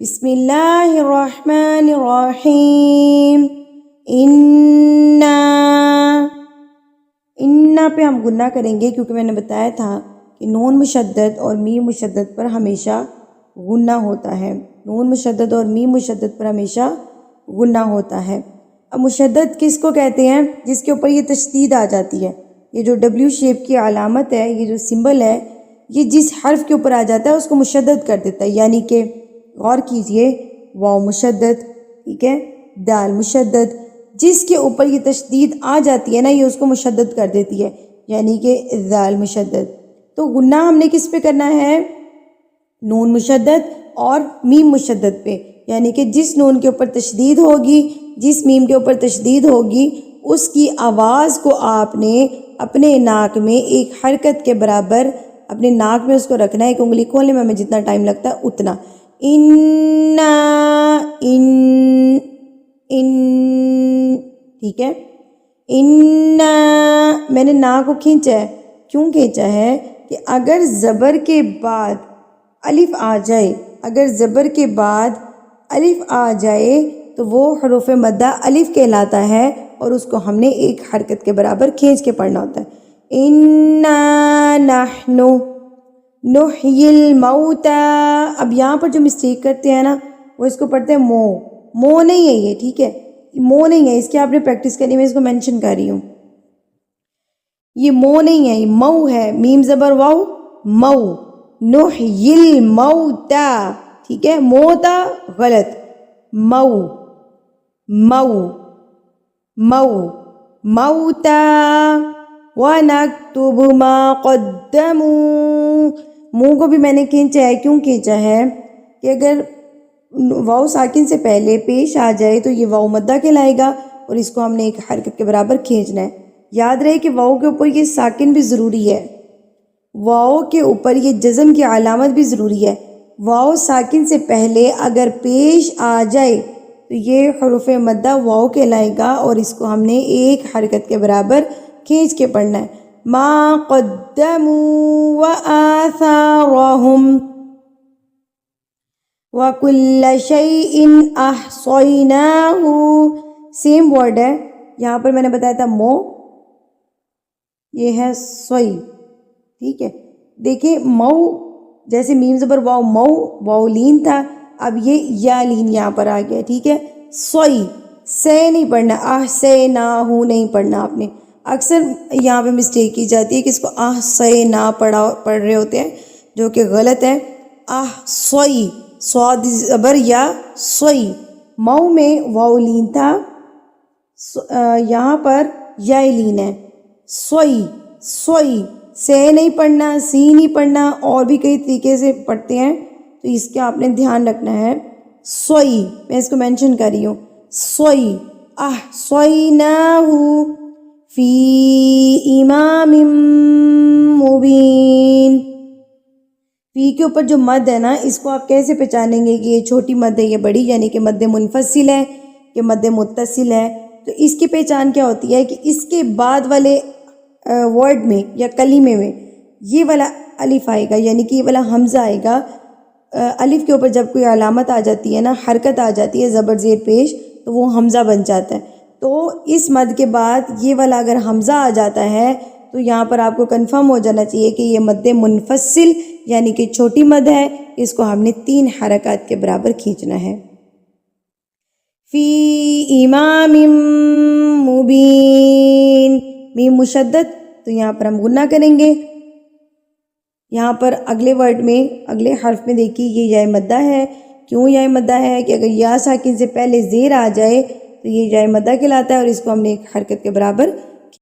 بسم اللہ الرحمن الرحیم. انا پہ ہم گنہ کریں گے کیونکہ میں نے بتایا تھا کہ نون مشدد اور میم مشدد پر ہمیشہ غنہ ہوتا ہے. نون مشدد اور میم مشدد پر ہمیشہ غنہ ہوتا ہے. اب مشدد کس کو کہتے ہیں؟ جس کے اوپر یہ تشدید آ جاتی ہے. یہ جو ڈبلیو شیپ کی علامت ہے، یہ جو سمبل ہے، یہ جس حرف کے اوپر آ جاتا ہے اس کو مشدد کر دیتا ہے. یعنی کہ غور کیجئے، واو مشدد، ٹھیک ہے، دال مشدد، جس کے اوپر یہ تشدید آ جاتی ہے نا، یہ اس کو مشدد کر دیتی ہے، یعنی کہ دال مشدد. تو غنہ ہم نے کس پہ کرنا ہے؟ نون مشدد اور میم مشدد پہ. یعنی کہ جس نون کے اوپر تشدید ہوگی، جس میم کے اوپر تشدید ہوگی، اس کی آواز کو آپ نے اپنے ناک میں ایک حرکت کے برابر اپنے ناک میں اس کو رکھنا ہے. ایک انگلی کھولنے میں ہمیں جتنا ٹائم لگتا ہے اتنا. ان ٹھیک ہے. میں نے نا کو کھینچا ہے. کیوں کھینچا ہے؟ کہ اگر زبر کے بعد الف آ جائے، اگر زبر کے بعد الف آ جائے تو وہ حروف مدہ الف کہلاتا ہے، اور اس کو ہم نے ایک حرکت کے برابر کھینچ کے پڑھنا ہوتا ہے. انا نحن نحیی الموتى. اب یہاں پر جو مسٹیک کرتے ہیں نا، وہ اس کو پڑھتے ہیں مو نہیں ہے یہ، ٹھیک ہے، مو نہیں ہے. اس کی آپ نے پریکٹس کرنی، میں اس کو مینشن کر رہی ہوں. یہ مو نہیں ہے، یہ مو ہے. میم زبر واو، مو. نحیی الموتى، ٹھیک ہے. موتا غلط، مو موتا. وَنَكْتُبُ مَا قَدَّمُوا. منہ کو بھی میں نے کھینچا ہے. کیوں کھینچا ہے؟ کہ اگر واو ساکن سے پہلے پیش آ جائے تو یہ واو مدہ کہلائے گا، اور اس کو ہم نے ایک حرکت کے برابر کھینچنا ہے. یاد رہے کہ واو کے اوپر یہ ساکن بھی ضروری ہے، واو کے اوپر یہ جزم کی علامت بھی ضروری ہے. واو ساکن سے پہلے اگر پیش آ جائے تو یہ حروف مدہ واو کہلائے گا، اور اس کو ہم نے ایک حرکت کے برابر کھینچ کے پڑھنا ہے. ما قدموا وآثارهم وَكُلَّ شَيْءٍ أَحْصَيْنَاهُ. سیم ورڈ ہے. یہاں پر میں نے بتایا تھا مو، یہ ہے سوئی، ٹھیک ہے. دیکھیں مو جیسے میم زبر واو، مو واو لین تھا، اب یہ یا لین یہاں پر آ گیا، ٹھیک ہے. سوئی سے نہیں پڑھنا، أَحْصَيْنَاهُ نہیں پڑھنا آپ نے. اکثر یہاں پہ مسٹیک کی جاتی ہے کہ اس کو أَحْصَيْنَا پڑھ رہے ہوتے ہیں، جو کہ غلط ہے. سوئی صاد زبر یا سوئی. مو میں واو لین تھا، یہاں پر یا لین ہے. سوئی سے نہیں پڑھنا، سی نہیں پڑھنا، اور بھی کئی طریقے سے پڑھتے ہیں، تو اس کا آپ نے دھیان رکھنا ہے. سوئی میں اس کو مینشن کر رہی ہوں. سوئی أَحْصَيْنَاهُ فِي إِمَامٍ مُبِينٍ. فی کے اوپر جو مد ہے نا، اس کو آپ کیسے پہچانیں گے کہ یہ چھوٹی مد ہے، یہ بڑی، یعنی کہ مد منفصل ہے کہ مد متصل ہے؟ تو اس کی پہچان کیا ہوتی ہے کہ اس کے بعد والے ورڈ میں یا کلمے میں یہ والا الف آئے گا، یعنی کہ یہ والا حمزہ آئے گا. الف کے اوپر جب کوئی علامت آ جاتی ہے نا، حرکت آ جاتی ہے زبر زیر پیش، تو وہ حمزہ بن جاتا ہے. تو اس مد کے بعد یہ والا اگر حمزہ آ جاتا ہے تو یہاں پر آپ کو کنفرم ہو جانا چاہیے کہ یہ مد منفصل یعنی کہ چھوٹی مد ہے. اس کو ہم نے 3 حرکات کے برابر کھینچنا ہے. فی امام مبین. میم مشدد، تو یہاں پر ہم غنہ کریں گے. یہاں پر اگلے ورڈ میں، اگلے حرف میں دیکھیے یہ یا مدہ ہے. کیوں یا مدہ ہے؟ کہ اگر یا ساکن سے پہلے زیر آ جائے تو یہ یا مدہ کہلاتا ہے، اور اس کو ہم نے ایک حرکت کے برابر